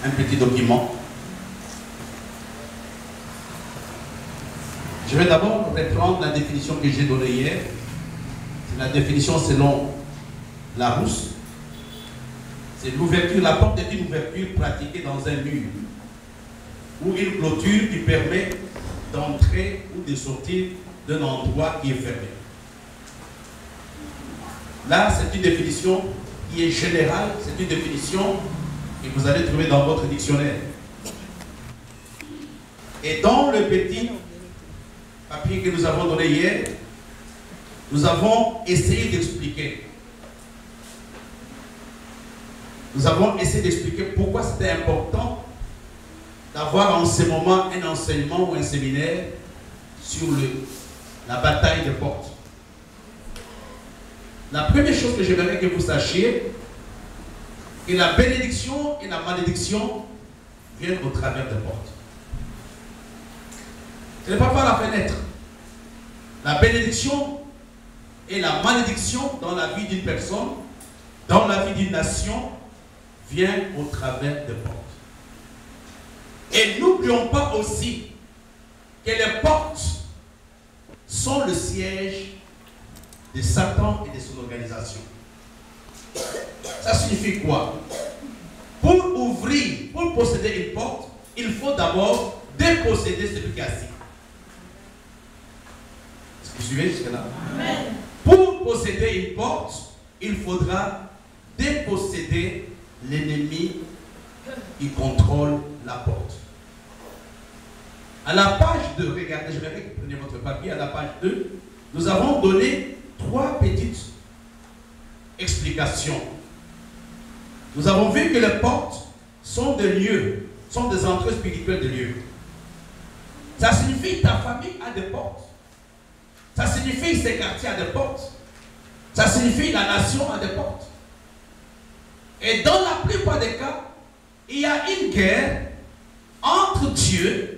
un petit document. Je vais d'abord reprendre la définition que j'ai donnée hier. C'est la définition selon Larousse. C'est l'ouverture, la porte est une ouverture pratiquée dans un mur ou une clôture qui permet d'entrer ou de sortir d'un endroit qui est fermé. Là, c'est une définition qui est générale, c'est une définition que vous allez trouver dans votre dictionnaire. Et dans le petit papier que nous avons donné hier, nous avons essayé d'expliquer. Nous avons essayé d'expliquer pourquoi c'était important d'avoir en ce moment un enseignement ou un séminaire sur la bataille des portes. La première chose que j'aimerais que vous sachiez, que la bénédiction et la malédiction viennent au travers des portes. Ce n'est pas par la fenêtre. La bénédiction et la malédiction dans la vie d'une personne, dans la vie d'une nation, vient au travers des portes. Et n'oublions pas aussi que les portes sont le siège de Satan et de son organisation. Ça signifie quoi? Pour ouvrir, pour posséder une porte, il faut d'abord déposséder celui qui est assis. Est-ce que vous suivez jusque-là? Pour posséder une porte, il faudra déposséder l'ennemi qui contrôle la porte. À la page 2, regardez, je vais que vous preniez votre papier, à la page 2, nous avons donné 3 petites explications. Nous avons vu que les portes sont des lieux, sont des entrées spirituelles de lieux. Ça signifie que ta famille a des portes. Ça signifie que ces quartiers ont des portes. Ça signifie que la nation a des portes. Et dans la plupart des cas, il y a une guerre entre Dieu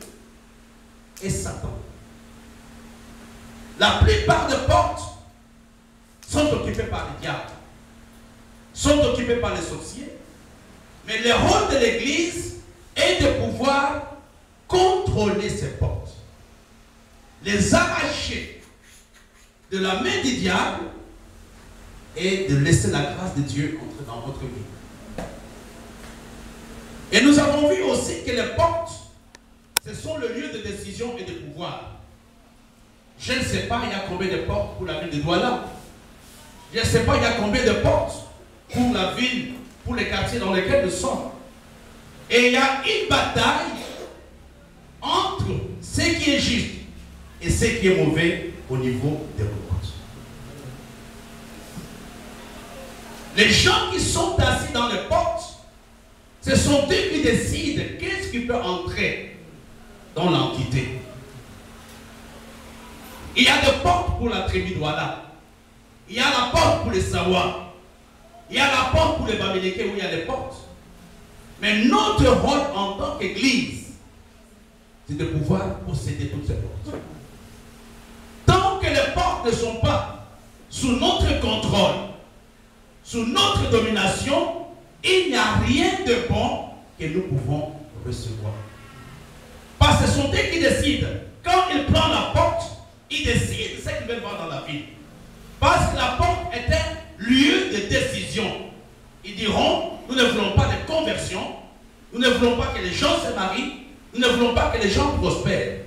et Satan. La plupart des portes sont occupées par les diables, sont occupées par les sorciers, mais le rôle de l'Église est de pouvoir contrôler ces portes, les arracher de la main du diable et de laisser la grâce de Dieu entrer dans votre vie. Et nous avons vu aussi que les portes, ce sont le lieu de décision et de pouvoir. Je ne sais pas il y a combien de portes pour la ville de Douala. Je ne sais pas il y a combien de portes pour la ville, pour les quartiers dans lesquels nous sommes. Et il y a une bataille entre ce qui est juste et ce qui est mauvais au niveau des portes. Les gens qui sont assis dans les portes, ce sont eux qui décident qu'est-ce qui peut entrer dans l'entité. Il y a des portes pour la tribu Douala. Il y a la porte pour les Sawa. Il y a la porte pour les Bamileke où il y a des portes. Mais notre rôle en tant qu'Église, c'est de pouvoir posséder toutes ces portes. Tant que les portes ne sont pas sous notre contrôle, sous notre domination, il n'y a rien de bon que nous pouvons recevoir. Parce que ce sont eux qui décident. Quand ils prennent la porte, ils décident ce qu'ils veulent voir dans la vie. Parce que la porte est un lieu de décision. Ils diront, nous ne voulons pas de conversion, nous ne voulons pas que les gens se marient, nous ne voulons pas que les gens prospèrent.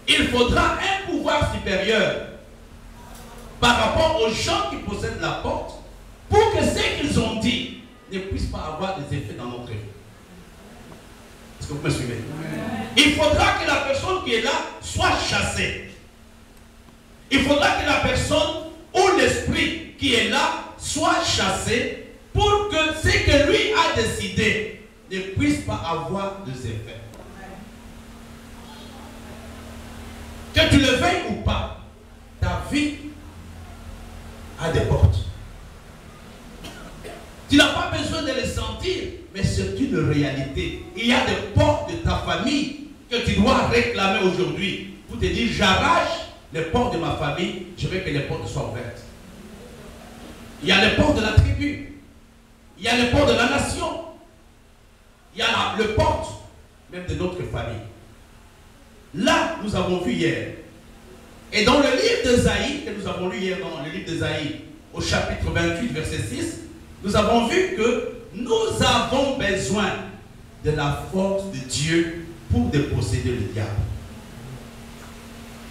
Il faudra un pouvoir supérieur par rapport aux gens qui possèdent la porte pour que ce qu'ils ont dit ne puisse pas avoir des effets dans notre vie. Est-ce que vous me suivez? Il faudra que la personne qui est là soit chassée. Il faudra que la personne ou l'esprit qui est là soit chassé pour que ce que lui a décidé ne puisse pas avoir des effets. Que tu le veuilles ou pas, ta vie a des portes. Tu n'as pas besoin de les sentir, mais c'est une réalité. Il y a des portes de ta famille que tu dois réclamer aujourd'hui pour te dire, j'arrache les portes de ma famille, je veux que les portes soient ouvertes. Il y a les portes de la tribu, il y a les portes de la nation, il y a la soit le porte même de notre famille. Là, nous avons vu hier. Et dans le livre d'Ésaïe, que nous avons lu hier dans le livre d'Ésaïe, au chapitre 28, verset 6, nous avons vu que nous avons besoin de la force de Dieu pour déposséder le diable.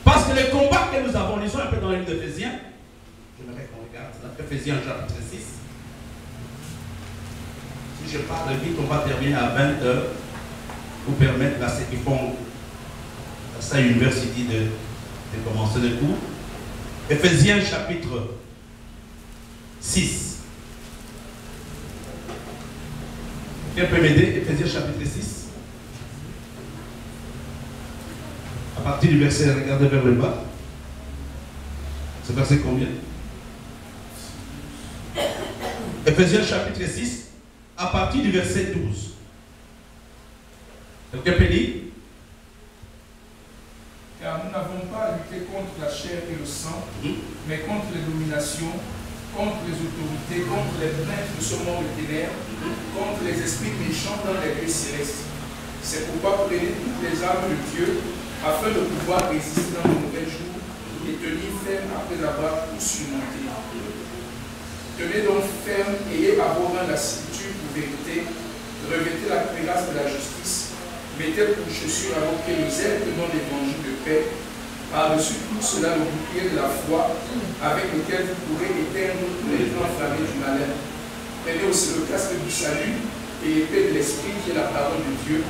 Parce que le combat que nous avons, lisons un peu dans le livre d'Éphésiens, j'aimerais qu'on regarde, dans Éphésiens chapitre 6. Si je parle vite, on va terminer à 20h pour permettre à ceux qui font à l'université de commencer le cours. Éphésiens chapitre 6. Qui peut m'aider? Éphésiens chapitre 6. À partir du verset, regardez vers le bas. C'est verset combien? Éphésiens chapitre 6, à partir du verset 12. Quelqu'un peut lire? Car nous n'avons pas à lutter contre la chair et le sang, mais contre les dominations, contre les autorités, contre les princes de ce monde de ténèbres, contre les esprits méchants dans les lieux célestes. C'est pourquoi prenez toutes les armes de Dieu, afin de pouvoir résister dans le mauvais jour et tenir ferme après avoir tout surmonté. Tenez donc ferme, ayez à vos mains la ceinture de vérité, revêtez la cuirasse de la justice, mettez pour chaussures à vos pieds le zèle de l'évangile de paix, par-dessus tout cela le bouclier de la foi, avec lequel vous pourrez éteindre tous les plans enflammés du malin. Prenez aussi le casque du salut et l'épée de l'esprit qui est la parole de Dieu.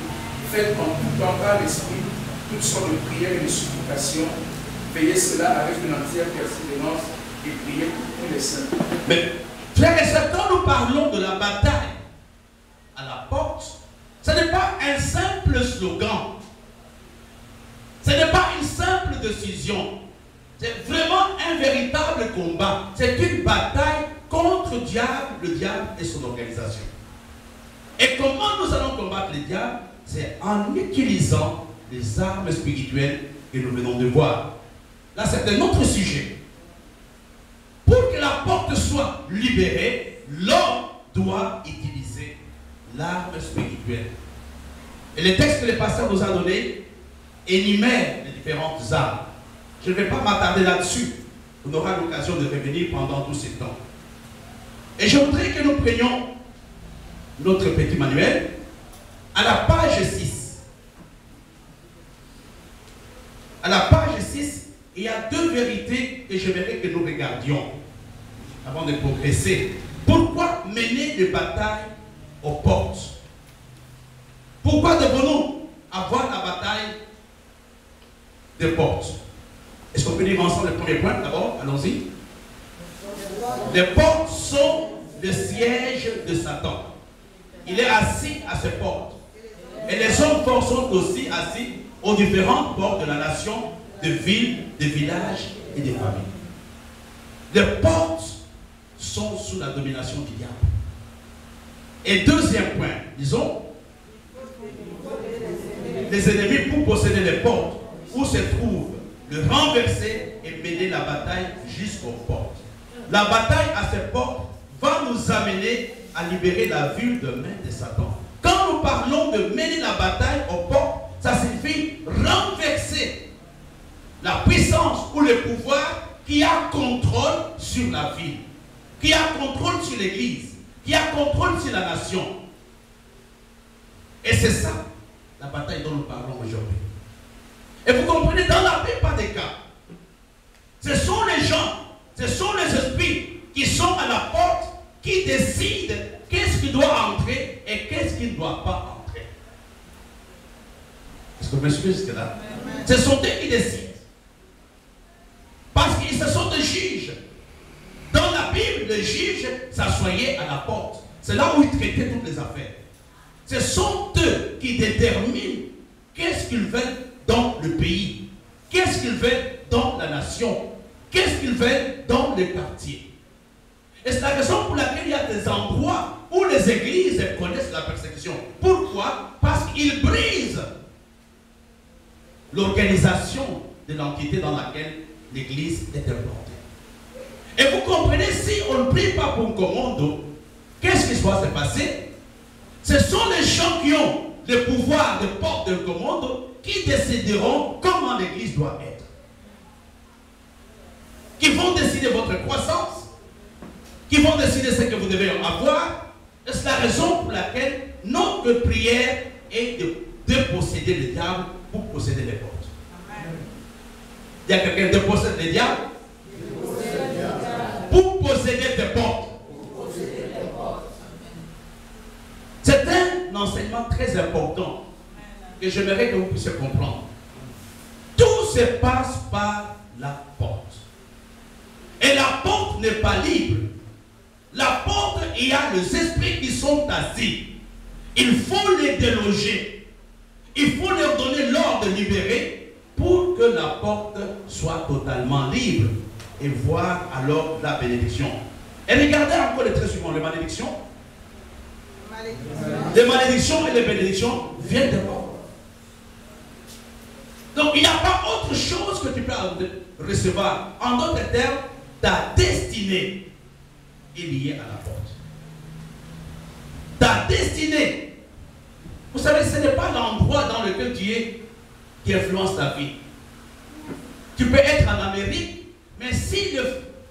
Faites en tout temps par l'esprit toutes sortes de prières et de supplications. Veillez cela avec une entière persévérance et priez pour tous les saints. Mais, frères et sœurs, quand nous parlons de la bataille à la porte, ce n'est pas un simple slogan. Ce n'est pas une simple décision. C'est vraiment un véritable combat. C'est une bataille contre le diable et son organisation. Et comment nous allons combattre le diable? C'est en utilisant les armes spirituelles que nous venons de voir. Là, c'est un autre sujet. Pour que la porte soit libérée, l'homme doit utiliser l'arme spirituelle. Et le texte que le pasteur nous a donné énumère les différentes armes. Je ne vais pas m'attarder là-dessus. On aura l'occasion de revenir pendant tout ce temps. Et je voudrais que nous prenions notre petit manuel à la page 6. À la page 6, il y a deux vérités que j'aimerais que nous regardions avant de progresser. Pourquoi mener des batailles aux portes? Pourquoi devons-nous avoir la bataille des portes? Est-ce qu'on peut lire ensemble le premier point d'abord? Allons-y. Les portes sont le siège de Satan. Il est assis à ces portes. Et les hommes forts sont aussi assis aux différentes portes de la nation, de villes, de villages et de familles. Les portes sont sous la domination du diable. Et deuxième point, disons, les ennemis pour posséder les portes où se trouve le renverser et mener la bataille jusqu'aux portes. La bataille à ces portes va nous amener à libérer la vue de main de Satan. Quand nous parlons de mener la bataille aux portes, ça signifie renverser la puissance ou le pouvoir qui a contrôle sur la ville, qui a contrôle sur l'église, qui a contrôle sur la nation. Et c'est ça la bataille dont nous parlons aujourd'hui. Et vous comprenez, dans la plupart des cas, ce sont les gens, ce sont les esprits qui sont à la porte, qui décident qu'est-ce qui doit entrer et qu'est-ce qui ne doit pas entrer. Est-ce que vous me suivez jusque-là? Ce sont eux qui décident. Parce qu'ils se sont des juges. Dans la Bible, les juges s'assoyaient à la porte. C'est là où ils traitaient toutes les affaires. Ce sont eux qui déterminent qu'est-ce qu'ils veulent dans le pays, qu'est-ce qu'ils veulent dans la nation, qu'est-ce qu'ils veulent dans les quartiers. Et c'est la raison pour laquelle il y a des endroits où les églises connaissent la persécution. Pourquoi? Parce qu'ils brisent l'organisation de l'entité dans laquelle l'église est implantée. Et vous comprenez, si on ne prie pas pour un commando, qu'est-ce qui va se passer? Ce sont les gens qui ont le pouvoir de porte de commande qui décideront comment l'église doit être. Qui vont décider votre croissance, qui vont décider ce que vous devez avoir. Et c'est la raison pour laquelle notre prière est de déposséder le diable pour posséder les portes. Amen. Il y a quelqu'un qui dépossède le diable pour posséder tes portes. C'est un enseignement très important que j'aimerais que vous puissiez comprendre. Tout se passe par la porte. Et la porte n'est pas libre. La porte, il y a les esprits qui sont assis. Il faut les déloger. Il faut leur donner l'ordre de libérer pour que la porte soit totalement libre et voir alors la bénédiction. Et regardez encore les traits suivants, les malédictions. Les malédictions et les bénédictions viennent de porte. Donc il n'y a pas autre chose que tu peux recevoir. En d'autres termes, ta destinée est liée à la porte. Ta destinée. Vous savez, ce n'est pas l'endroit dans lequel tu es qui influence ta vie. Tu peux être en Amérique, mais si les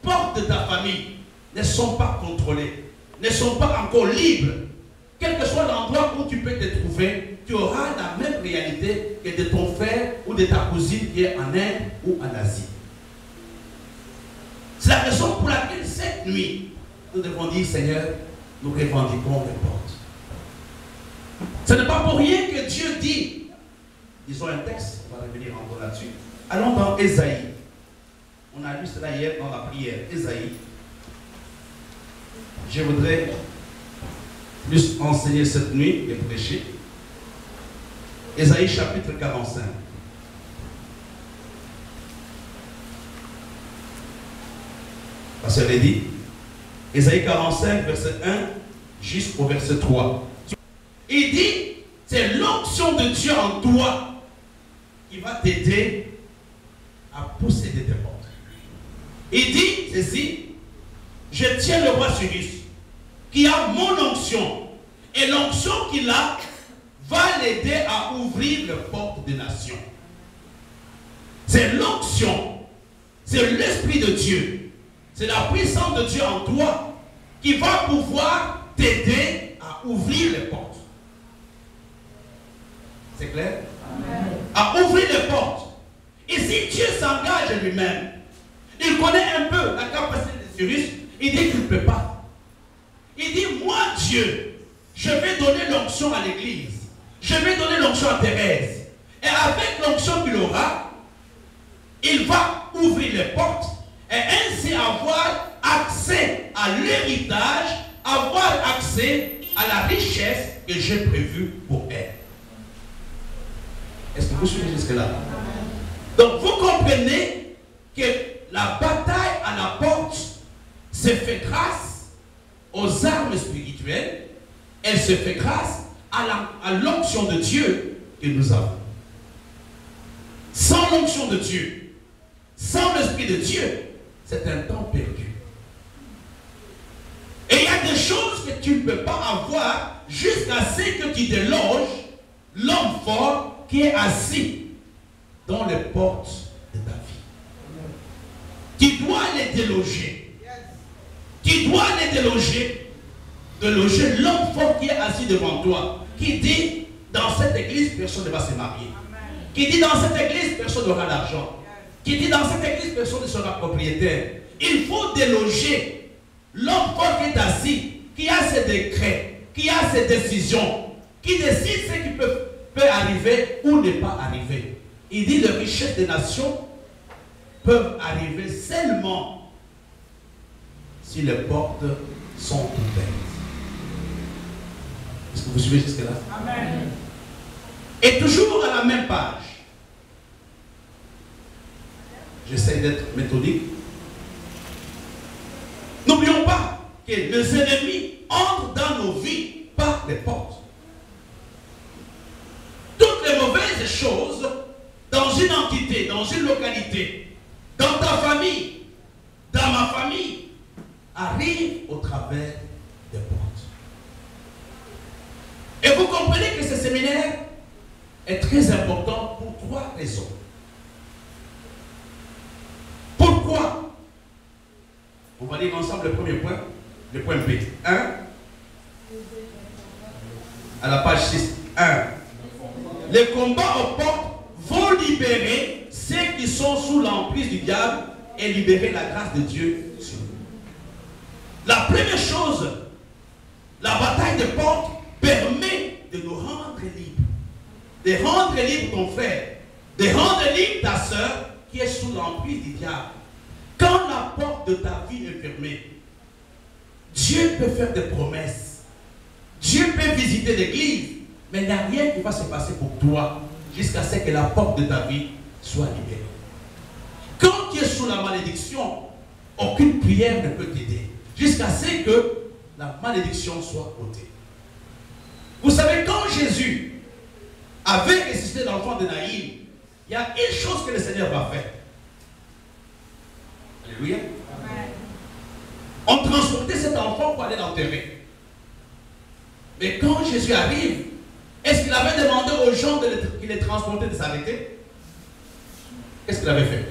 portes de ta famille ne sont pas contrôlées, ne sont pas encore libres, quel que soit l'endroit où tu peux te trouver, tu auras la même réalité que de ton frère ou de ta cousine qui est en Inde ou en Asie. C'est la raison pour laquelle cette nuit, nous devons dire, Seigneur, nous revendiquons les portes. Ce n'est pas pour rien que Dieu dit, disons un texte, on va revenir encore là-dessus. Allons dans Ésaïe. On a lu cela hier dans la prière. Ésaïe. Je voudrais plus enseigner cette nuit et prêcher. Ésaïe chapitre 45. Parce qu'elle dit, Ésaïe 45, verset 1 jusqu'au verset 3. Il dit, c'est l'onction de Dieu en toi qui va t'aider à posséder tes portes. Il dit ceci, je tiens le roi Cyrus qui a mon onction, et l'onction qu'il a va l'aider à ouvrir les portes des nations. C'est l'onction, c'est l'Esprit de Dieu, c'est la puissance de Dieu en toi qui va pouvoir t'aider à ouvrir les portes. C'est clair? Amen. À ouvrir les portes. Et si Dieu s'engage lui-même, il connaît un peu la capacité de Cyrus, il dit qu'il ne peut pas. Il dit, moi Dieu, je vais donner l'onction à l'église. Je vais donner l'onction à Thérèse. Et avec l'onction qu'il aura, il va ouvrir les portes et ainsi avoir accès à l'héritage, avoir accès à la richesse que j'ai prévue pour elle. Est-ce que vous suivez jusque-là? Donc vous comprenez que la bataille à la porte se fait grâce aux armes spirituelles, elle se fait grâce à l'onction de Dieu que nous avons. Sans l'onction de Dieu, sans l'Esprit de Dieu, c'est un temps perdu. Et il y a des choses que tu ne peux pas avoir jusqu'à ce que tu déloges l'homme fort qui est assis dans les portes de ta vie. Tu dois les déloger. Tu dois les déloger. Déloger l'homme fort qui est assis devant toi. Qui dit, dans cette église, personne ne va se marier. Qui dit, dans cette église, personne n'aura d'argent. Qui dit, dans cette église, personne ne sera propriétaire. Il faut déloger l'homme fort qui est assis, qui a ses décrets, qui a ses décisions, qui décide ce qui peut arriver ou ne pas arriver. Il dit, les richesses des nations peuvent arriver seulement si les portes sont ouvertes. Est-ce que vous suivez jusque-là? Amen. Et toujours à la même page, j'essaie d'être méthodique. N'oublions pas que les ennemis entrent dans nos vies par les portes. Toutes les mauvaises choses dans une entité, dans une localité, dans ta famille, dans ma famille, arrivent au travers des portes. Et vous comprenez que ce séminaire est très important pour 3 raisons. Pourquoi? On va lire ensemble le premier point, le point B. 1. À la page 6. 1. Les combats aux portes vont libérer ceux qui sont sous l'emprise du diable et libérer la grâce de Dieu sur nous. La première chose, la bataille des portes permet de nous rendre libres. De rendre libre ton frère, de rendre libre ta soeur qui est sous l'emprise du diable. Quand la porte de ta vie est fermée, Dieu peut faire des promesses. Dieu peut visiter l'église, mais il n'y a rien qui va se passer pour toi jusqu'à ce que la porte de ta vie soit libérée. Quand tu es sous la malédiction, aucune prière ne peut t'aider jusqu'à ce que la malédiction soit ôtée. Vous savez, quand Jésus avait ressuscité l'enfant de Naïm, il y a une chose que le Seigneur va faire. Alléluia. On transportait cet enfant pour aller l'enterrer. Mais quand Jésus arrive, est-ce qu'il avait demandé aux gens qu'il les transportait de s'arrêter? Qu'est-ce qu'il avait fait?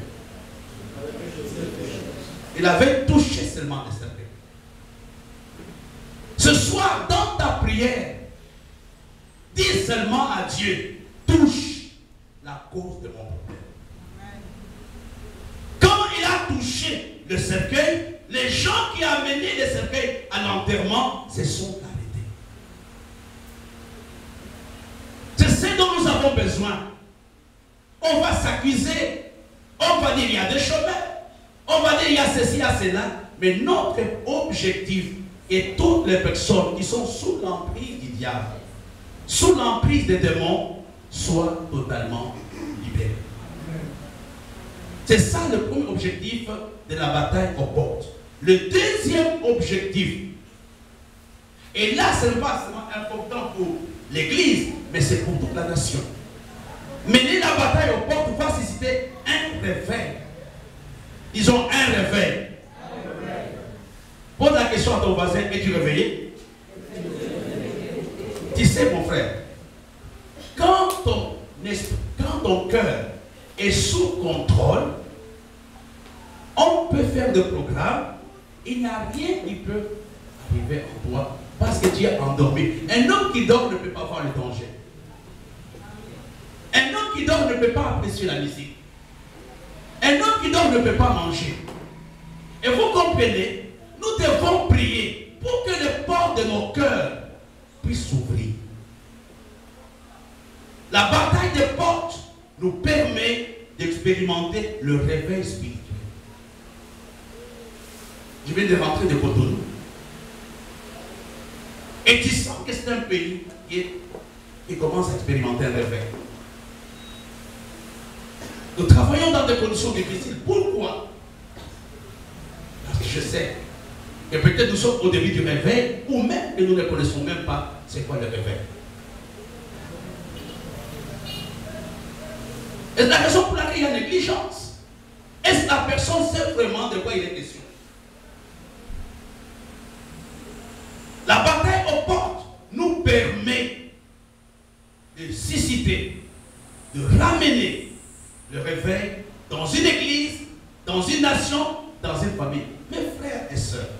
Il avait touché seulement le cercueil. Ce soir, dans ta prière, dis seulement à Dieu, touche la cause de mon problème. Quand il a touché le cercueil, les gens qui ont amené le cercueil à l'enterrement se sont arrêtés. C'est ce dont nous avons besoin. On va s'accuser, on va dire il y a des chemins, on va dire il y a ceci, il y a cela, mais notre objectif est toutes les personnes qui sont sous l'emprise du diable, sous l'emprise des démons, soient totalement libérées. C'est ça le premier objectif de la bataille aux portes. Le deuxième objectif, et là ce n'est pas seulement important pour l'église, mais c'est pour toute la nation. Mener la bataille aux portes va susciter un réveil. Disons un réveil. Pose la question à ton voisin, es-tu réveillé? Tu sais mon frère, quand ton cœur est sous contrôle, on peut faire des programmes, il n'y a rien qui peut arriver en toi parce que tu es endormi. Un homme qui dort ne peut pas voir le danger. Un homme qui dort ne peut pas apprécier la musique. Un homme qui dort ne peut pas manger. Et vous comprenez, nous devons prier pour que les portes de nos cœurs puissent s'ouvrir. La bataille des portes nous permet d'expérimenter le réveil spirituel. Je viens de rentrer de Cotonou. Et tu sens que c'est un pays qui commence à expérimenter un réveil. Nous travaillons dans des conditions difficiles. Pourquoi? Parce que je sais que peut-être nous sommes au début du réveil, ou même que nous ne connaissons même pas c'est quoi le réveil. Et c'est la raison pour laquelle il y a négligence. Est-ce que la personne sait vraiment de quoi il est question? La bataille aux portes nous permet de susciter, de ramener le réveil dans une église, dans une nation, dans une famille. Mes frères et sœurs,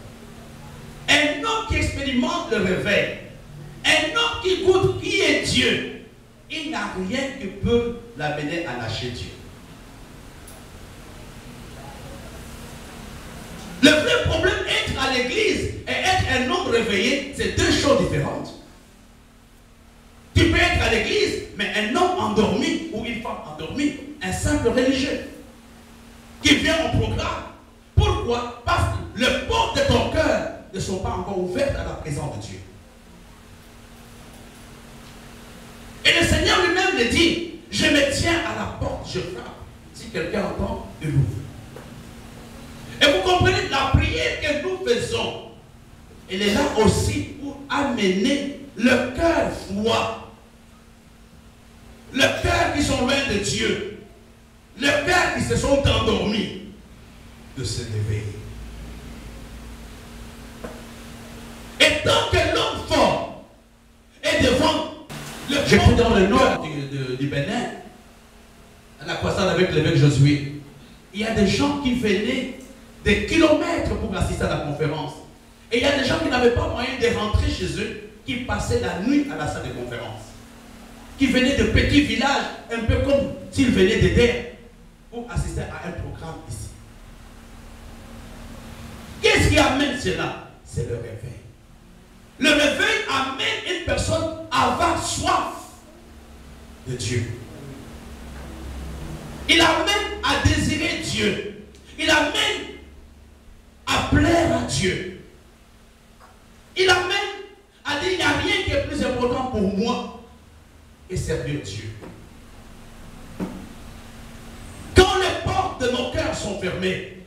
un homme qui expérimente le réveil, un homme qui goûte qui est Dieu, il n'y a rien qui peut l'amener à lâcher Dieu. Le vrai problème, être à l'église et être un homme réveillé, c'est deux choses différentes. Tu peux être à l'église, mais un homme endormi ou une femme endormie, un simple religieux, qui vient au programme. Pourquoi? Parce que les portes de ton cœur ne sont pas encore ouvertes à la présence de Dieu. Et le Seigneur lui-même le dit, je me tiens à la porte, je frappe. Si quelqu'un entend, il ouvre. Et vous comprenez, la prière que nous faisons, elle est là aussi pour amener le cœur froid, le cœur qui sont loin de Dieu, le cœur qui se sont endormis, de se réveiller. Et tant que l'homme fort est devant le J'étais dans le nord du Bénin, à la croisade avec l'évêque Josué. Il y a des gens qui venaient des kilomètres pour assister à la conférence. Et il y a des gens qui n'avaient pas moyen de rentrer chez eux, qui passaient la nuit à la salle de conférence. Qui venaient de petits villages, un peu comme s'ils venaient d'Éden, pour assister à un programme ici. Qu'est-ce qui amène cela? C'est le réveil. Le réveil amène une personne à avoir soif de Dieu. Il amène à désirer Dieu. Il amène à plaire à Dieu. Il amène à dire, il n'y a rien qui est plus important pour moi que servir Dieu. Quand les portes de nos cœurs sont fermées,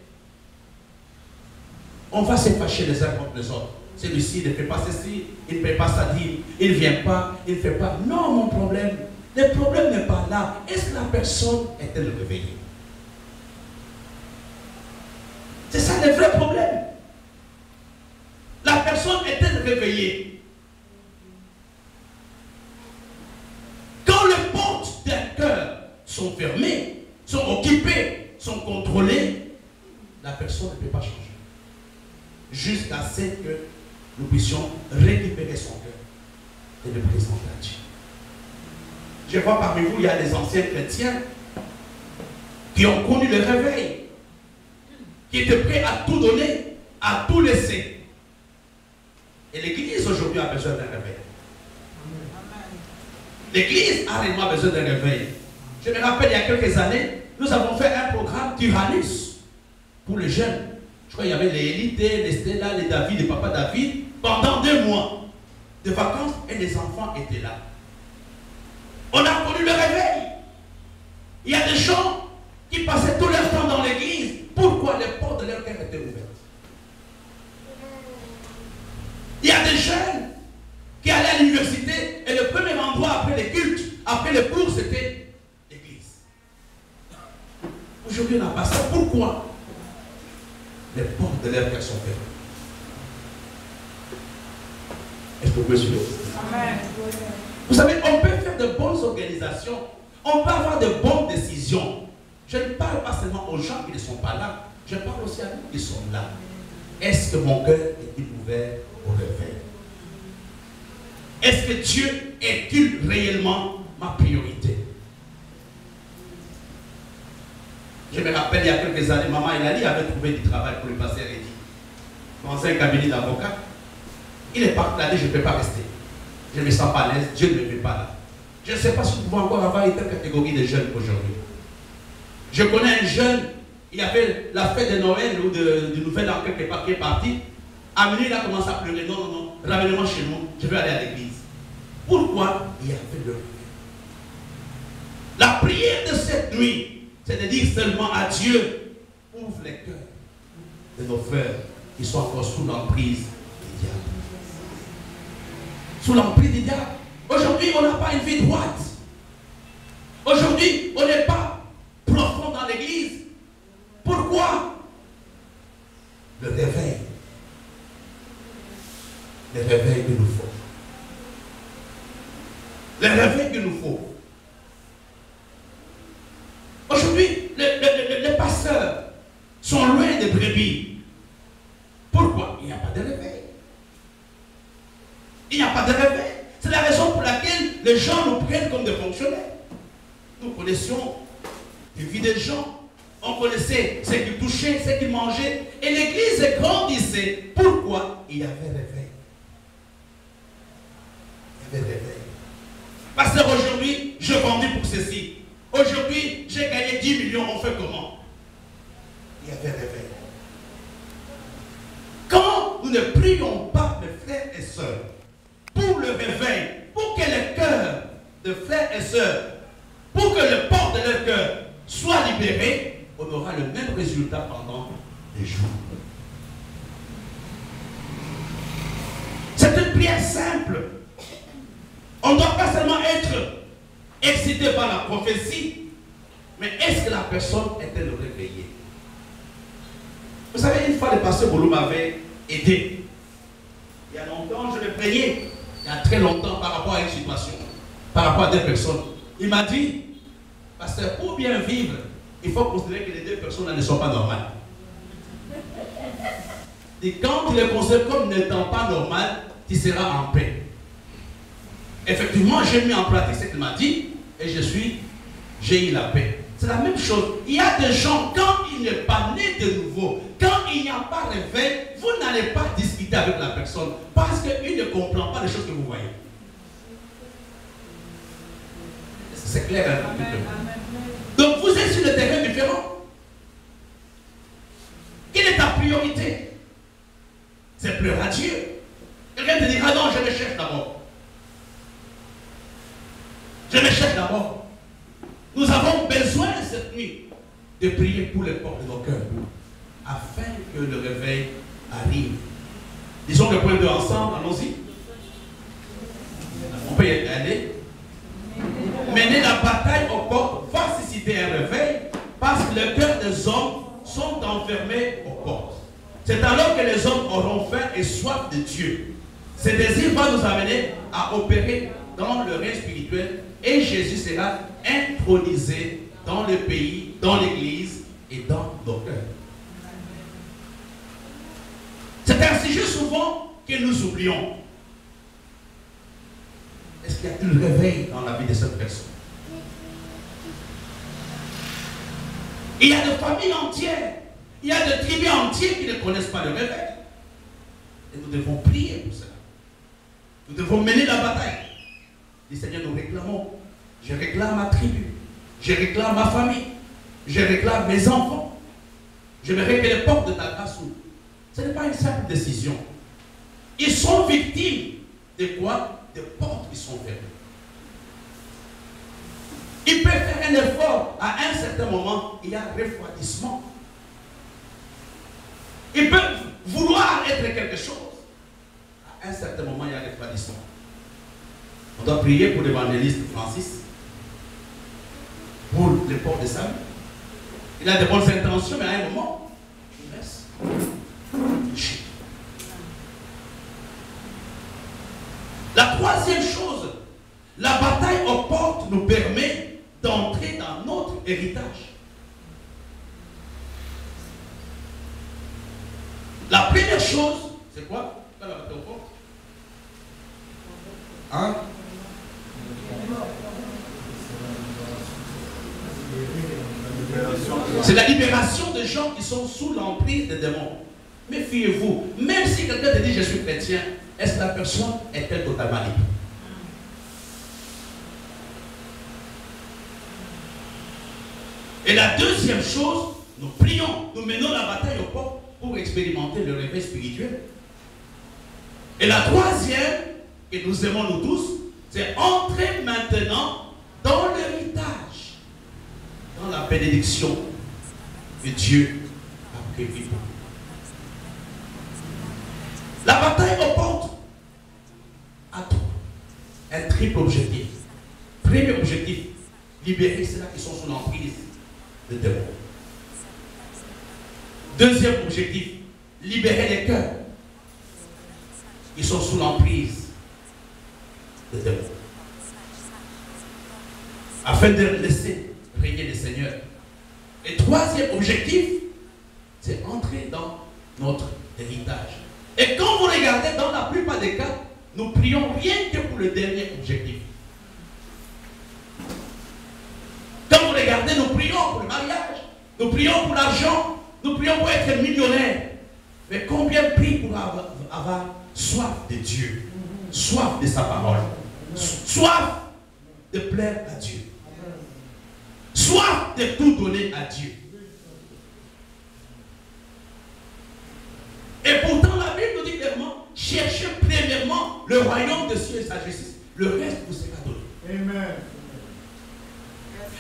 on va se fâcher les uns contre les autres. Celui-ci ne fait pas ceci, il ne fait pas ça, il ne vient pas, il ne fait pas. Non, mon problème, le problème n'est pas là. Est-ce que la personne est-elle réveillée? C'est ça le vrai problème. La personne est-elle réveillée? Quand les portes d'un cœur sont fermées, sont occupées, sont contrôlées, la personne ne peut pas changer. Jusqu'à ce que nous puissions récupérer son cœur et le présenter à Dieu. Je vois parmi vous, il y a des anciens chrétiens qui ont connu le réveil, qui étaient prêts à tout donner, à tout laisser. Et l'Église aujourd'hui a besoin d'un réveil. L'Église a réellement besoin d'un réveil. Je me rappelle, il y a quelques années, nous avons fait un programme Tyrannus pour les jeunes. Je crois qu'il y avait les Élites, les Stella, les David, les Papa David, pendant 2 mois de vacances, et les enfants étaient là. On a connu le réveil. Il y a des gens qui passaient tout leur temps dans l'église. Pourquoi les portes de leur cœur étaient ouvertes? Il y a des jeunes qui allaient à l'université et le premier endroit après les cultes, après les cours, c'était l'église. Aujourd'hui, on a pas ça. Pourquoi? Les portes de leur cœur sont fermées. Est-ce que vous me suivez? Amen. Vous savez, on peut faire de bonnes organisations, on peut avoir de bonnes décisions. Je ne parle pas seulement aux gens qui ne sont pas là, je parle aussi à nous qui sommes là. Est-ce que mon cœur est-il ouvert au réveil? Est-ce que Dieu est-il réellement ma priorité? Je me rappelle, il y a quelques années, maman Elali avait trouvé du travail pour le pasteur Eddy. Dans un cabinet d'avocat. Il est parti là, je ne peux pas rester. Je ne me sens pas à l'aise, Dieu ne me fait pas là. Je ne sais pas si nous pouvons encore avoir une telle catégorie de jeunes aujourd'hui. Je connais un jeune, il y avait la fête de Noël ou de Nouvel An quelque part qui est parti. À minuit, il a commencé à pleurer. Non, non, non, ramenez-moi chez nous, je vais aller à l'église. Pourquoi? Il y avait le réveil. La prière de cette nuit, c'est de dire seulement à Dieu, ouvre les cœurs de nos frères qui sont encore sous l'emprise du diable. Sous l'emprise du diable. Aujourd'hui, on n'a pas une vie droite. Aujourd'hui, on n'est pas profond dans l'église. Pourquoi? Le réveil. Le réveil qu'il nous faut. Le réveil qu'il nous faut. Aujourd'hui, les pasteurs sont loin des brebis. Pourquoi? Il n'y a pas de réveil. Il n'y a pas de réveil. C'est la raison pour laquelle les gens nous prennent comme des fonctionnaires. Nous connaissions les vies des gens. On connaissait ce qu'ils touchaient, ce qu'ils mangeaient. Et l'église grandissait. Pourquoi? Il y avait réveil. Il y avait réveil. Pasteur, aujourd'hui, je vendais pour ceci. Aujourd'hui, j'ai gagné 10 millions. On fait comment? Il y avait réveil. Quand nous ne prions pas, mes frères et sœurs, pour le réveil, pour que les cœurs de frères et sœurs, pour que le port de leur cœur soit libéré, on aura le même résultat pendant des jours. C'est une prière simple. On ne doit pas seulement être excité par la prophétie, mais est-ce que la personne est-elle réveillée? Vous savez, une fois le pasteur Boulou m'avait aidé. Il y a longtemps, je le plaignais. Il y a très longtemps par rapport à une situation. par rapport à deux personnes. Il m'a dit, pasteur, pour bien vivre, il faut considérer que les deux personnes ne sont pas normales. Et quand tu les considères comme n'étant pas normales, tu seras en paix. Effectivement, j'ai mis en pratique ce qu'il m'a dit et j'ai eu la paix. C'est la même chose. Il y a des gens, quand il n'est pas né de nouveau, quand il n'y a pas réveil, vous n'allez pas discuter avec la personne parce qu'il ne comprend pas les choses que vous voyez. C'est clair un petit peu. Donc vous êtes sur le terrain différent. Quelle est ta priorité? C'est pleurer à Dieu. Quelqu'un te dira, non, je me cherche d'abord. Je me cherche d'abord. Nous avons besoin cette nuit de prier pour les portes de nos cœurs, afin que le réveil arrive. Disons le point 2 ensemble, allons-y. On peut y aller. Mener la bataille aux portes va susciter un réveil, parce que le cœur des hommes sont enfermés aux portes. C'est alors que les hommes auront faim et soif de Dieu. Ce désir va nous amener à opérer dans le règne spirituel et Jésus sera intronisé dans le pays, dans l'église et dans nos cœurs. C'est un sujet souvent que nous oublions. Est-ce qu'il y a un réveil dans la vie de cette personne? Il y a des familles entières, il y a des tribus entières qui ne connaissent pas le réveil. Et nous devons prier pour cela. Nous devons mener la bataille. Le Seigneur, nous réclamons. Je réclame ma tribu. Je réclame ma famille. Je réclame mes enfants. J'aimerais que les portes de ta grâce s'ouvrent. Ce n'est pas une simple décision. Ils sont victimes de quoi? Des portes qui sont fermées. Ils peuvent faire un effort. À un certain moment, il y a un refroidissement. Ils peuvent vouloir être quelque chose. À un certain moment, il y a un refroidissement. On doit prier pour l'évangéliste Francis, pour les portes de salut. Il a de bonnes intentions, mais à un moment, il reste touché. La troisième chose, la bataille aux portes nous permet d'entrer dans notre héritage. La première chose, c'est quoi? La bataille aux portes. Hein? C'est la libération des gens qui sont sous l'emprise des démons. Méfiez-vous. Même si quelqu'un te dit je suis chrétien, est-ce que la personne est-elle totalement libre? Et la deuxième chose, nous prions, nous menons la bataille au portes pour expérimenter le réveil spirituel. Et la troisième, que nous aimons nous tous, c'est entrer maintenant dans l'héritage, dans la bénédiction que Dieu a prévue pour nous. La bataille aux portes a un triple objectif. Premier objectif, libérer ceux-là qui sont sous l'emprise de démons. Deuxième objectif, libérer les cœurs qui sont sous l'emprise de démons. Afin de laisser régner le Seigneur. Et troisième objectif, c'est entrer dans notre héritage. Et quand vous regardez, dans la plupart des cas, nous prions rien que pour le dernier objectif. Quand vous regardez, nous prions pour le mariage, nous prions pour l'argent, nous prions pour être millionnaire. Mais combien prient pour avoir soif de Dieu, soif de sa parole, soif de plaire à Dieu, soif de tout donner à Dieu. Et pourtant, la Bible nous dit clairement, cherchez premièrement le royaume de Dieu et sa justice. Le reste vous sera donné. Amen.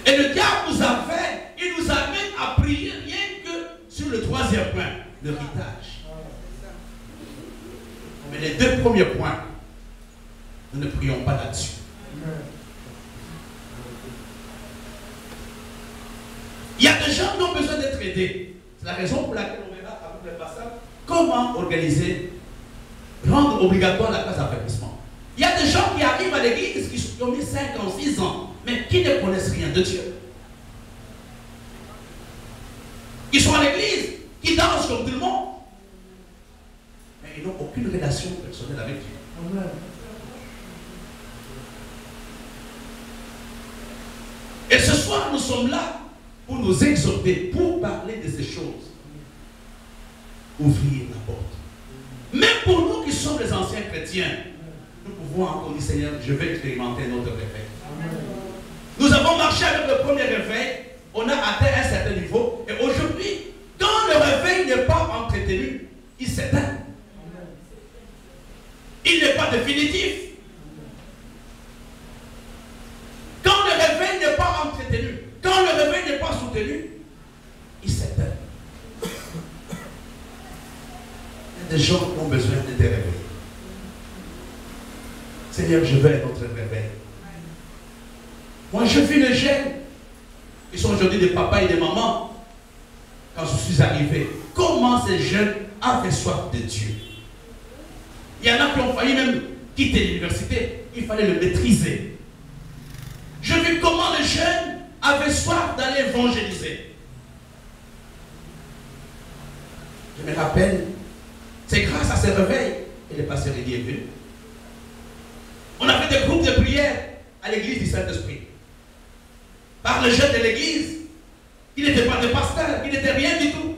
Et le diable nous appelle, il nous amène à prier rien que sur le troisième point, l'héritage. Mais les deux premiers points, nous ne prions pas là-dessus. Il y a des gens qui ont besoin d'être aidés. C'est la raison pour laquelle on verra avec le passage comment organiser, rendre obligatoire la classe d'affermissement. Il y a des gens qui arrivent à l'église qui ont mis 5 5 ans, 6 ans, mais qui ne connaissent rien de Dieu. Qui sont à l'église, qui dansent comme tout le monde, mais ils n'ont aucune relation personnelle avec Dieu. Amen. Et ce soir, nous sommes là pour nous exhorter, pour parler de ces choses. Ouvrir la porte. Même pour nous qui sommes les anciens chrétiens, nous pouvons encore dire, Seigneur, je vais expérimenter notre réveil. Nous avons marché avec le premier réveil, on a atteint un certain niveau, et aujourd'hui, quand le réveil n'est pas entretenu, il s'éteint. Il n'est pas définitif. Quand le réveil n'est pas entretenu, quand le réveil n'est pas soutenu, il s'éteint. Il y a des gens qui ont besoin d'être réveillés. Seigneur, je veux notre réveil. Moi, je vis les jeunes. Ils sont aujourd'hui des papas et des mamans. Quand je suis arrivé, comment ces jeunes avaient soif de Dieu. Il y en a qui ont failli même quitter l'université. Il fallait le maîtriser. Je vis comment les jeunes avaient soif d'aller évangéliser. Je me rappelle, c'est grâce à ce réveil que le pasteur Eddie est venu. On avait des groupes de prière à l'église du Saint-Esprit. Par les jeunes de l'église, qui n'étaient pas des pasteurs, qui n'étaient rien du tout.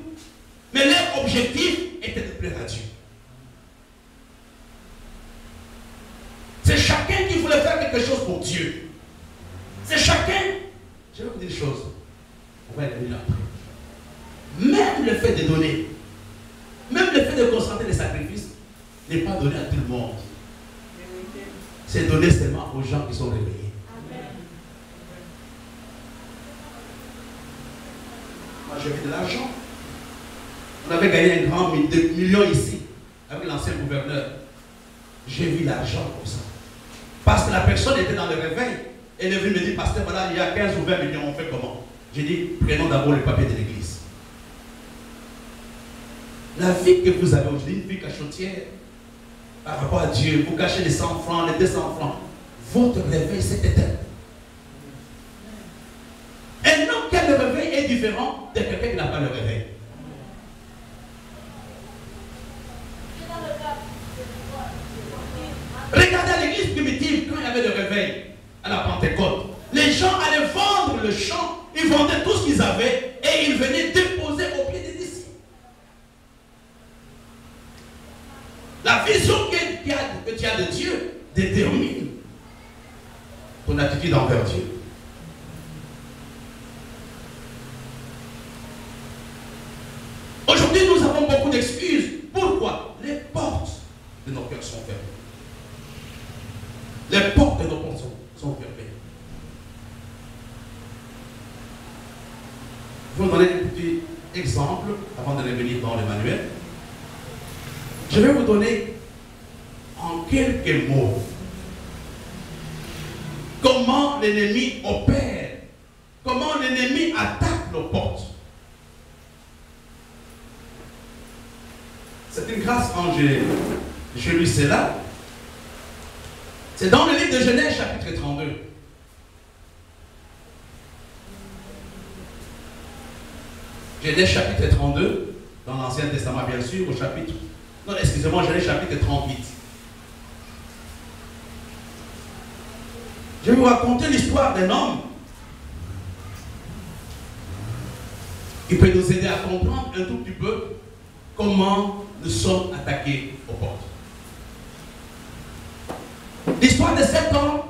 Mais leur objectif était de plaire à Dieu. C'est chacun qui voulait faire quelque chose pour Dieu. C'est chacun. Je vais vous dire une chose. On va y revenir après. Même le fait de donner, même le fait de concentrer les sacrifices, n'est pas donné à tout le monde. C'est donné seulement aux gens qui sont réveillés. Moi, j'ai fait de l'argent. On avait gagné un grand million ici, avec l'ancien gouverneur. J'ai vu l'argent comme ça. Parce que la personne était dans le réveil. Elle est venue me dire, pasteur, voilà, il y a 15 ou 20 millions, on fait comment? J'ai dit, prenons d'abord le papier de l'église. La vie que vous avez aujourd'hui, une vie cachotière, par rapport à Dieu, vous cachez les 100 francs, les 200 francs. Votre réveil s'est éteint. Un homme qui a le réveil est différent de quelqu'un qui n'a pas le réveil. Regardez à l'église primitive, quand il y avait le réveil, à la Pentecôte, les gens allaient vendre le champ, ils vendaient tout ce qu'ils avaient et ils venaient déposer au pied des disciples. La vision que tu as de Dieu détermine ton attitude envers Dieu. Aujourd'hui, nous avons beaucoup d'excuses. Pourquoi? Les portes de nos cœurs sont fermées. Les portes de nos portes sont fermées. Je vais vous donner un petit exemple avant de revenir dans le manuel. Je vais vous donner en quelques mots comment l'ennemi opère, comment l'ennemi attaque nos portes. C'est une grâce quand je lis cela. C'est dans le livre de Genèse chapitre 32. Genèse chapitre 32, dans l'Ancien Testament bien sûr, au chapitre... Non, excusez-moi, Genèse chapitre 38. Je vais vous raconter l'histoire d'un homme qui peut nous aider à comprendre un tout petit peu comment nous sommes attaqués aux portes. L'histoire de cet homme,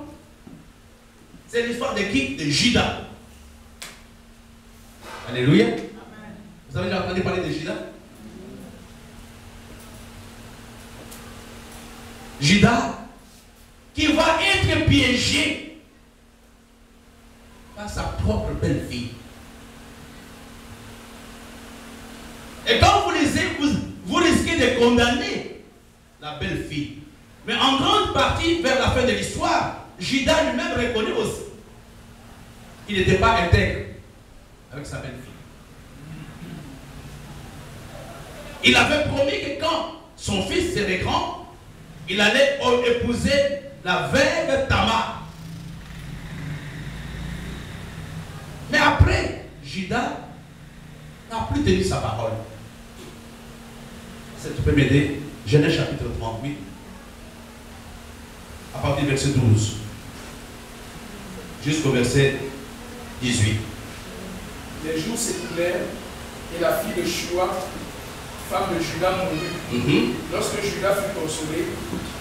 c'est l'histoire de qui? De Judas. Alléluia. Amen. Vous avez déjà entendu parler de Judas? Judas qui va être piégé par sa propre belle-fille. Et quand vous lisez, vous risquez de condamner la belle-fille. Mais en grande partie, vers la fin de l'histoire, Judas lui-même reconnaît aussi qu'il n'était pas intègre avec sa belle-fille. Il avait promis que quand son fils serait grand, il allait épouser la veuve Tamar. Judas n'a plus tenu sa parole. Si tu peux m'aider, Genèse chapitre 38, à partir du verset 12, jusqu'au verset 18. Les jours s'écoulèrent et la fille de Shua, femme de Judas, mourut. Lorsque Judas fut consolé,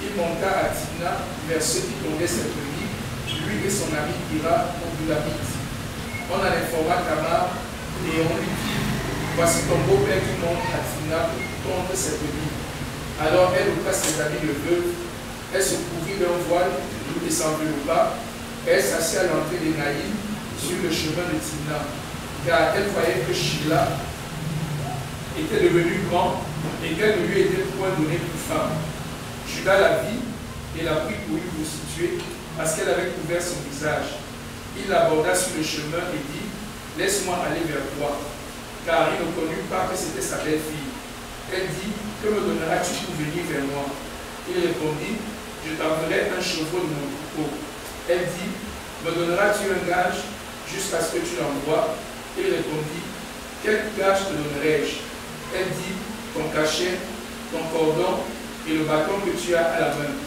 il monta à Timna vers ceux qui tombaient cette nuit, lui et son ami Ira au Dulamite. On en informa Tamar et on lui dit: voici ton beau-père qui monte à Timna contre cette nuit. Alors elle ôta ses habits de veuve, elle se couvrit d'un voile et s'enveloppa. Elle s'assit à l'entrée des Naïm sur le chemin de Timna, car elle croyait que Sheila était devenu grand et qu'elle ne lui était point donnée pour femme. Judas la vit et la prit pour une prostituée parce qu'elle avait couvert son visage. Il l'aborda sur le chemin et dit: laisse-moi aller vers toi, car il ne connut pas que c'était sa belle-fille. Elle dit: que me donneras-tu pour venir vers moi? Il répondit: je t'enverrai un chevreau de mon troupeau. Elle dit: me donneras-tu un gage jusqu'à ce que tu l'envoies? Il répondit: quel gage te donnerai-je? Elle dit: ton cachet, ton cordon et le bâton que tu as à la main.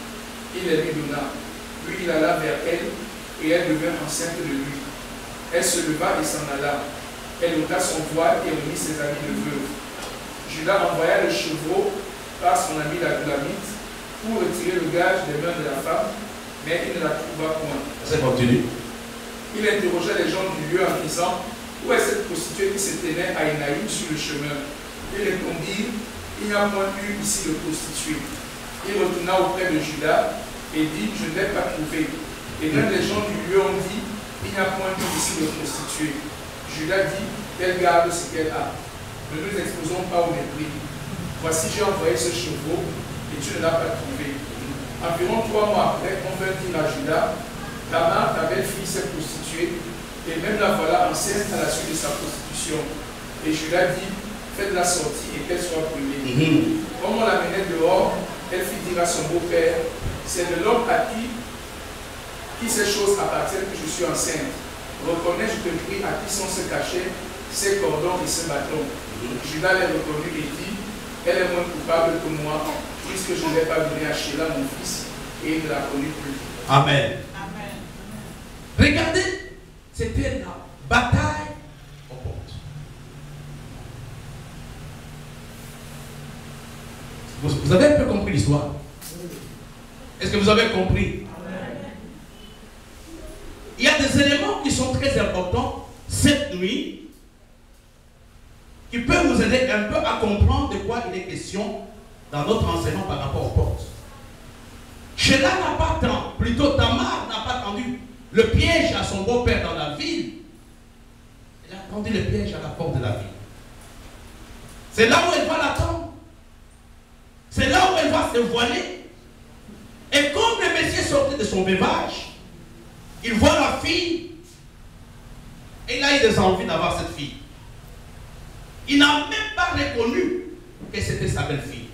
Il les lui donna. Puis il alla vers elle et elle devint enceinte de lui. Elle se leva et s'en alla. Elle ôta son voile et remit ses habits de veuve. Judas envoya le chevreau par son ami la Dulamite pour retirer le gage des mains de la femme, mais il ne la trouva point. Ça continue. Il interrogea les gens du lieu en disant: où est cette prostituée qui se tenait à Énaïm sur le chemin? Ils répondirent: il n'y a point eu ici de prostituée. Il retourna auprès de Judas et dit: je ne l'ai pas trouvée. Et même les gens du lieu ont dit: il n'y a point eu ici de prostituée. Judas dit: qu'elle garde ce qu'elle a. Ne nous exposons pas au mépris. Voici, j'ai envoyé ce chevreau et tu ne l'as pas trouvé. Environ 3 mois après, on vint dire à Judas: Tamar, ta belle-fille, s'est prostituée, et même la voilà enceinte à la suite de sa prostitution. Et Judas dit: faites-la sortir et qu'elle soit brûlée. Comme on l'amenait dehors, elle fit dire à son beau-père: c'est de l'homme à qui ces choses appartiennent que je suis enceinte. Reconnais, je te prie, à qui sont ce cachet, ces cordons et ce bâton. Judas les reconnut et dit: elle est moins coupable que moi, puisque je ne l'ai pas donné à Sheila, mon fils, et il ne la connut plus. Amen. Amen. Regardez, c'était la bataille aux portes. Vous avez un peu compris l'histoire? Est-ce que vous avez compris? Amen. Il y a des éléments qui sont très importants cette nuit qui peuvent nous aider un peu à comprendre de quoi il est question dans notre enseignement par rapport aux portes. Sheila n'a pas attendu, plutôt Tamar n'a pas attendu le piège à son beau-père dans la ville. Elle a attendu le piège à la porte de la ville. C'est là où elle va l'attendre. C'est là où elle va se voiler. Et comme le Messie sortait de son veuvage, il voit la fille. Et il a eu des envies d'avoir cette fille. Il n'a même pas reconnu que c'était sa belle-fille.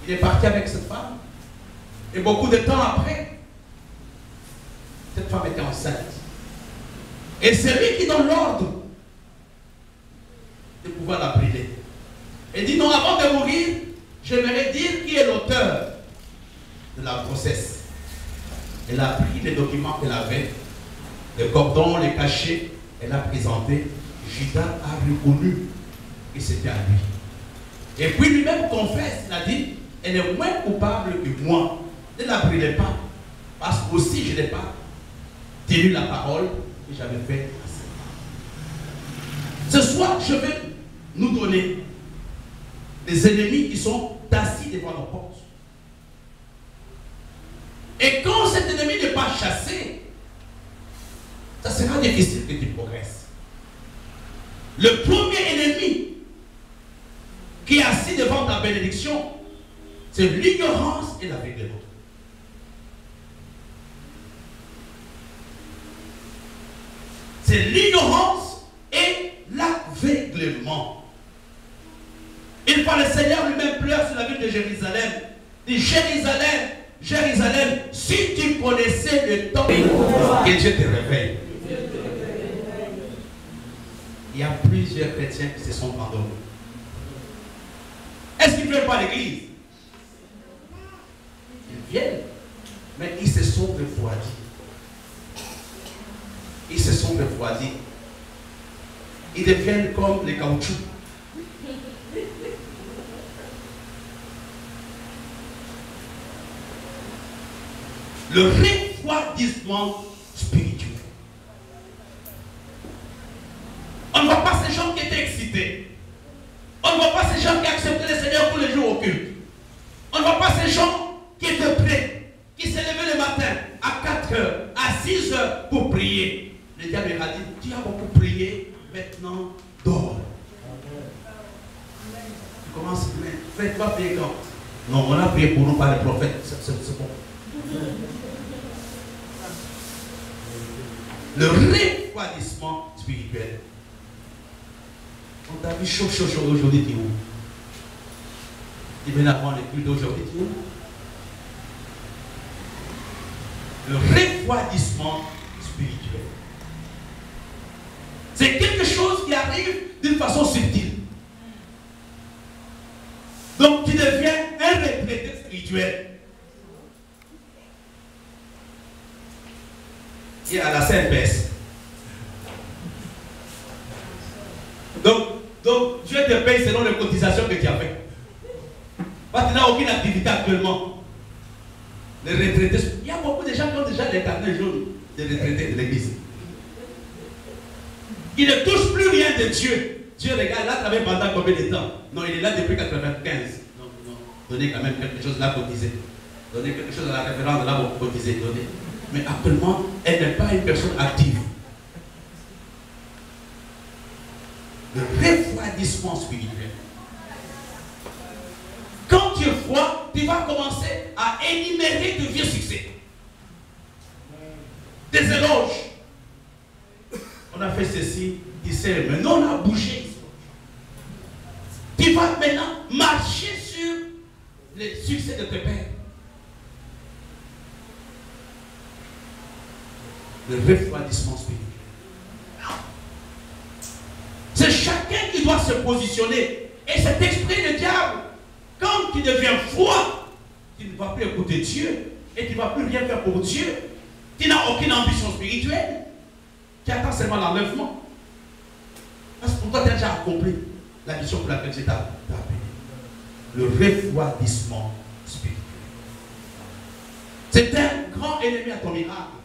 Il est parti avec cette femme. Et beaucoup de temps après, cette femme était enceinte. Et c'est lui qui donne l'ordre de pouvoir la brûler. Il dit: non, avant de mourir, j'aimerais dire qui est l'auteur de la grossesse. Elle a pris les documents qu'elle avait, les cordons, les cachets, elle a présenté. Judas a reconnu que c'était à lui. Et puis lui-même confesse, il a dit: elle est moins coupable que moi. Ne la brûlez pas, parce que aussi je n'ai pas tenu la parole que j'avais faite à cette femme. Ce soir, je vais nous donner des ennemis qui sont assis devant nos portes. Et quand cet ennemi n'est pas chassé, ça sera difficile que tu progresses. Le premier ennemi qui est assis devant ta bénédiction, c'est l'ignorance et l'aveuglement. C'est l'ignorance et l'aveuglement. Une fois le Seigneur lui-même pleure sur la ville de Jérusalem. Il dit: Jérusalem, Jérusalem, si tu connaissais le temps que Dieu te réveille. Il y a plusieurs chrétiens qui se sont endormis. Est-ce qu'ils ne viennent pas à l'église? Ils viennent, mais ils se sont refroidis. Ils se sont refroidis. Ils deviennent comme les caoutchoucs. Le refroidissement spirituel. On ne voit pas ces gens qui étaient excités. On ne voit pas ces gens qui acceptaient le Seigneur tous les jours au culte. On ne voit pas ces gens qui étaient prêts, qui se levaient le matin à 4 heures, à 6 heures pour prier. Le diable a dit, tu as beaucoup prié, maintenant dors. Tu commences, mais frère, tu vas prier quand? Non, on a prié pour nous par les prophètes, c'est bon. Le refroidissement spirituel. On t'a vu chaud aujourd'hui, tu es où? Tu viens d'apprendre les cultes d'aujourd'hui, tu es où? Le refroidissement spirituel. C'est quelque chose qui arrive d'une façon subtile. Donc tu deviens un retraité spirituel. Et à la CNPS. Donc Dieu te paye selon les cotisations que tu as faites. Parce que tu n'as aucune activité actuellement. Les retraités, il y a beaucoup de gens qui ont déjà les carnets jaunes des retraités de l'église. Il ne touche plus rien de Dieu. Dieu regarde, il a travaillé pendant combien de temps? Non, il est là depuis 1995. Non. Donnez quand même quelque chose là cotisé. Donnez quelque chose à la référence là pour cotiser. Donnez. Mais actuellement, elle n'est pas une personne active. Le refroidissement spirituel. Quand tu es froid, tu vas commencer à énumérer de vieux succès. Des éloges. On a fait ceci, tu sais, maintenant on a bougé. Tu vas maintenant marcher sur les succès de tes pères. Le refroidissement spirituel. C'est chacun qui doit se positionner. Et c'est exprès le diable. Quand tu deviens froid, tu ne vas plus écouter Dieu. Et tu ne vas plus rien faire pour Dieu. Tu n'as aucune ambition spirituelle. Tu attends seulement l'enlèvement. Parce que pour toi, tu as déjà accompli la mission pour laquelle tu t'as appelé. Le refroidissement spirituel. C'est un grand ennemi à ton miracle.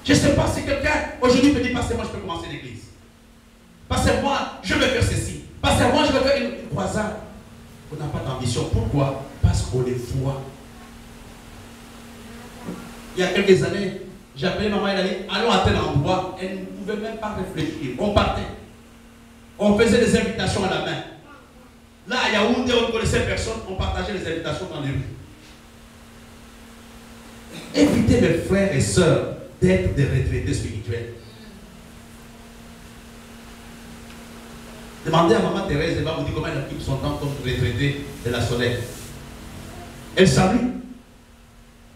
Je ne sais pas si quelqu'un aujourd'hui me dit, parce que moi je peux commencer l'église. Parce que moi je vais faire ceci. Parce que moi je vais faire une croisade. On n'a pas d'ambition. Pourquoi? Parce qu'on est froid. Il y a quelques années, j'ai appelé maman, elle a dit, allons à tel endroit. Elle ne pouvait même pas réfléchir. On partait. On faisait des invitations à la main. Là, à Yaoundé, on ne connaissait personne. On partageait les invitations dans les rues. Évitez mes frères et sœurs d'être des retraités spirituels. Demandez à maman Thérèse, elle va vous dire comment elle occupe son temps comme retraitée de la Soleil. Elle salue.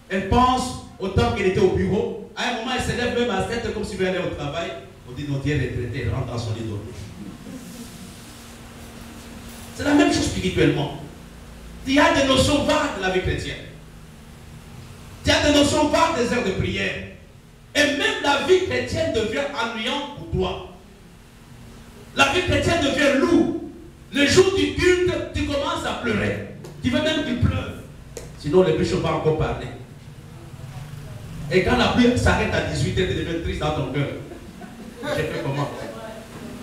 Elle pense au temps qu'elle était au bureau. À un moment, elle se lève même à 7 comme si elle allait au travail. On dit non, tu es retraitée, elle rentre dans son lit dormir. C'est la même chose spirituellement. Il y a des notions vagues de la vie chrétienne. Il y a des notions vagues des heures de prière. Et même la vie chrétienne devient ennuyante pour toi. La vie chrétienne devient lourde. Le jour du culte, tu commences à pleurer. Tu veux même qu'il pleuve. Sinon, le bishop va encore parler. Et quand la pluie s'arrête à 18h, tu deviens triste dans ton cœur. J'ai fait comment?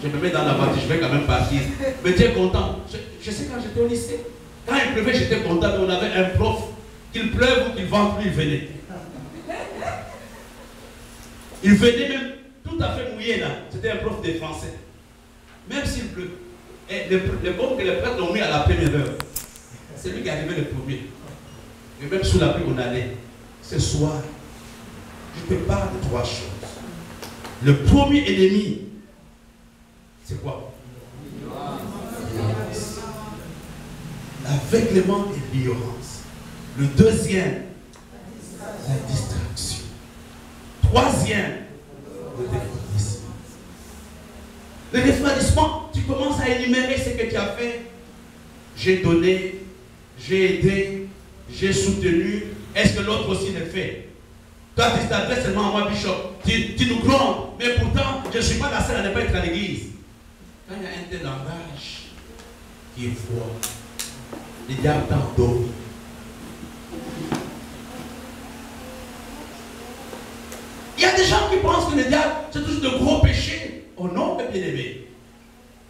Je me mets dans la voiture, je vais quand même partir. Mais tu es content. Je sais quand j'étais au lycée. Quand il pleuvait, j'étais content, mais on avait un prof. Qu'il pleuve ou qu'il vente, lui, il venait. Il venait même tout à fait mouillé là. C'était un prof de français. Même s'il pleut. Et le bon que les prêtres l'ont mis à la première heure. C'est lui qui est arrivé le premier. Et même sous la pluie, on allait. Ce soir, je te parle de 3 choses. Le premier ennemi, c'est quoi? L'aveuglement et l'ignorance. Le deuxième, la distraction. Troisième, le défaitisme. refroidissement, tu commences à énumérer ce que tu as fait. J'ai donné, j'ai aidé, j'ai soutenu. Est-ce que l'autre aussi le fait? Toi, tu t'adresses seulement à moi, Bishop. Tu nous grondes, mais pourtant, je ne suis pas la seule à ne pas être à l'église. Quand il y a un tel langage qui est froid, le diable t'endort. Il y a des gens qui pensent que le diable, c'est toujours de gros péchés. Oh non, mes bien-aimés.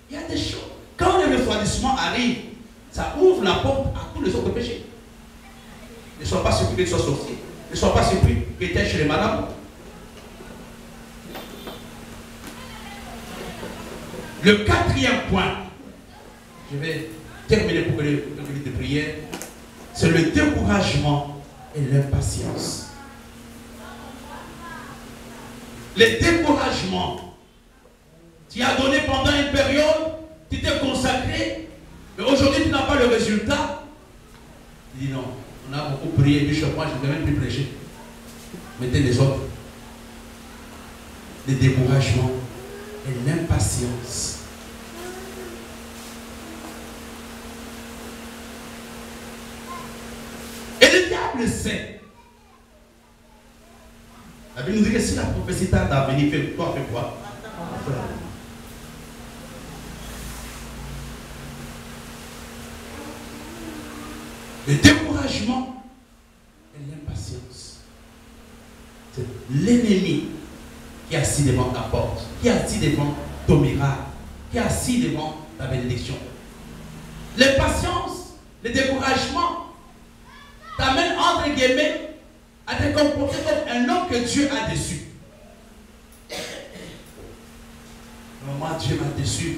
Il y a des choses. Quand le refroidissement arrive, ça ouvre la porte à tous les autres péchés. Ne sois pas surpris que tu sois sorcier. Ne sois pas surpris que tu es chez les madames. Le quatrième point, je vais terminer pour le minute de prière, c'est le découragement et l'impatience. Le découragement. Tu as donné pendant une période, tu t'es consacré, mais aujourd'hui tu n'as pas le résultat. Tu dis non, on a beaucoup prié, Bishop, moi je ne vais même plus prêcher. Mettez les autres. Le découragement et l'impatience. Et le diable sait. La Bible nous dit que si la prophétie tarde à venir, toi fais quoi? Le découragement et l'impatience. C'est l'ennemi qui est assis devant ta porte, qui est assis devant ton miracle, qui est assis devant ta bénédiction. L'impatience, le découragement t'amène entre guillemets à te comporter comme un homme que Dieu a déçu. Moi, Dieu m'a déçu.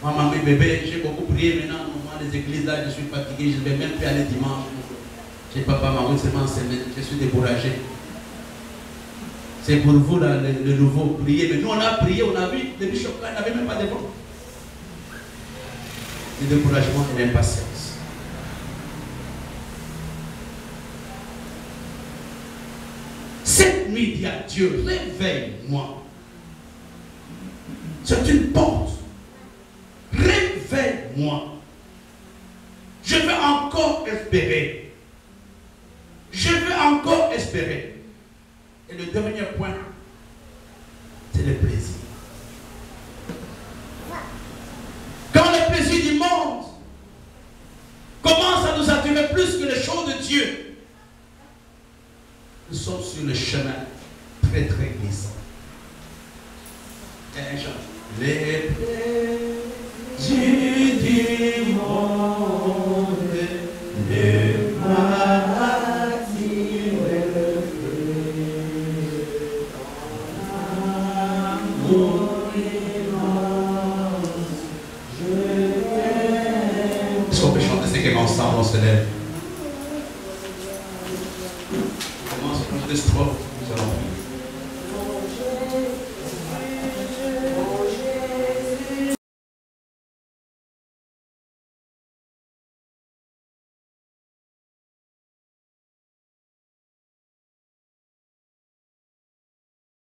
Moi, maman, bébé, j'ai beaucoup prié maintenant. Moi, les églises là, je suis fatigué. Je ne vais même plus aller dimanche. J'ai papa, maman, seulement en semaine. Je suis découragé. C'est pour vous là, le nouveau prier. Mais nous, on a prié, on a vu, le bishop là, il n'avait même pas de voix. Le découragement et l'impatience. Cette nuit, dit à Dieu, réveille-moi. C'est une porte. Réveille-moi. Je veux encore espérer. Je veux encore espérer. Et le dernier point, c'est le plaisir. Quand le plaisir du monde commence à nous attirer plus que les choses de Dieu, nous sommes sur le chemin très très glissant. Et un chant. Les plaisirs du monde ne m'attirent plus. Est-ce qu'on peut chanter ce qu'est ensemble, on se lève?